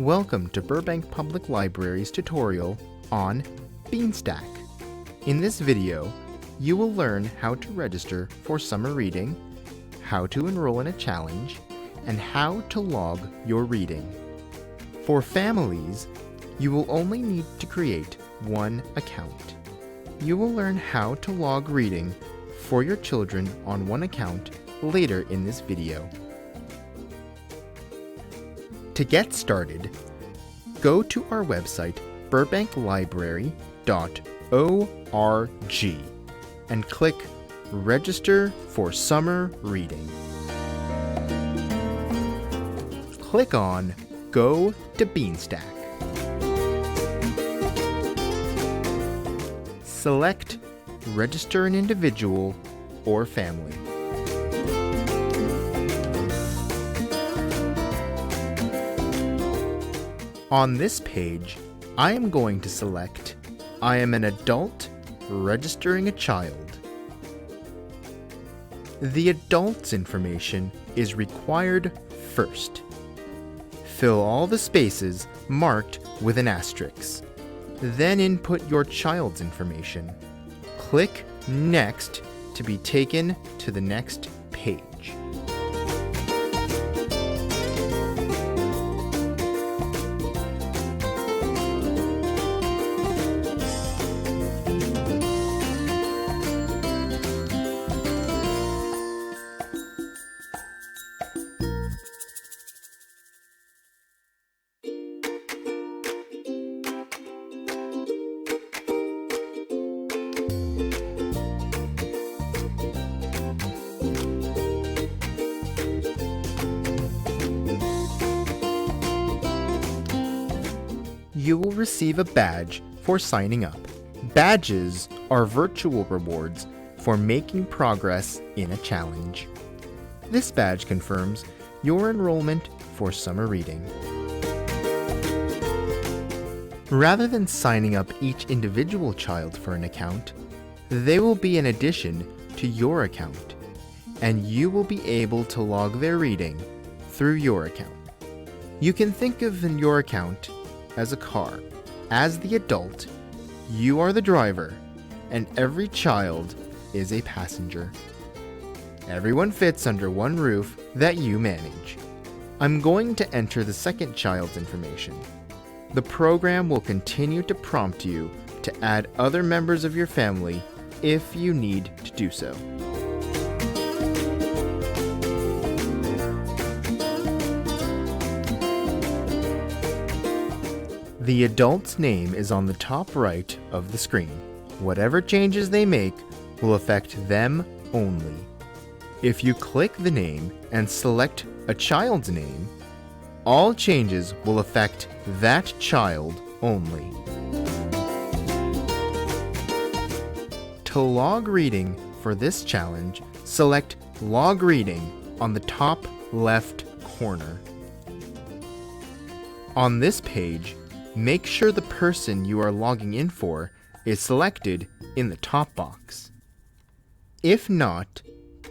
Welcome to Burbank Public Library's tutorial on Beanstack. In this video, you will learn how to register for summer reading, how to enroll in a challenge, and how to log your reading. For families, you will only need to create one account. You will learn how to log reading for your children on one account later in this video. To get started, go to our website burbanklibrary.org and click Register for Summer Reading. Click on Go to Beanstack. Select Register an individual or family. On this page, I am going to select I am an adult registering a child. The adult's information is required first. Fill all the spaces marked with an asterisk. Then input your child's information. Click Next to be taken to the next page. You will receive a badge for signing up. Badges are virtual rewards for making progress in a challenge. This badge confirms your enrollment for summer reading. Rather than signing up each individual child for an account, they will be an addition to your account, and you will be able to log their reading through your account. You can think of your account as a car. As the adult, you are the driver, and every child is a passenger. Everyone fits under one roof that you manage. I'm going to enter the second child's information. The program will continue to prompt you to add other members of your family if you need to do so. The adult's name is on the top right of the screen. Whatever changes they make will affect them only. If you click the name and select a child's name, all changes will affect that child only. To log reading for this challenge, select Log Reading on the top left corner. On this page, make sure the person you are logging in for is selected in the top box. If not,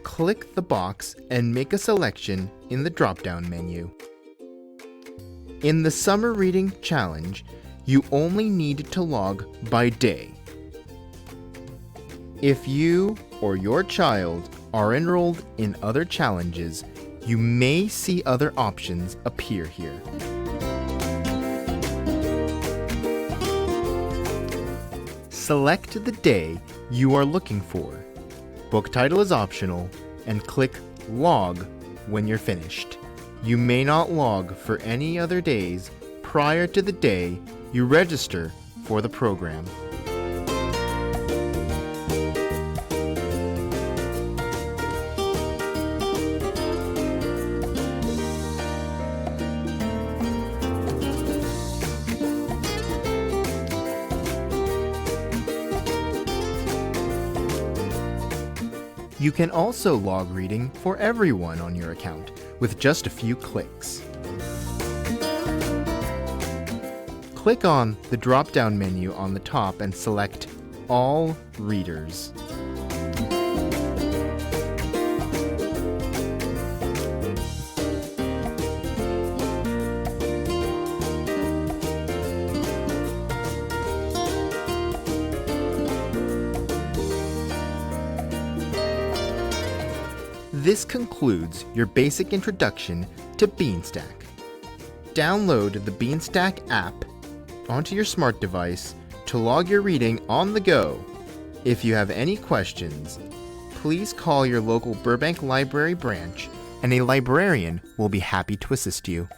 click the box and make a selection in the drop-down menu. In the Summer Reading Challenge, you only need to log by day. If you or your child are enrolled in other challenges, you may see other options appear here. Select the day you are looking for. Book title is optional, and click Log when you're finished. You may not log for any other days prior to the day you register for the program. You can also log reading for everyone on your account with just a few clicks. Click on the drop-down menu on the top and select All Readers. This concludes your basic introduction to Beanstack. Download the Beanstack app onto your smart device to log your reading on the go. If you have any questions, please call your local Burbank Library branch and a librarian will be happy to assist you.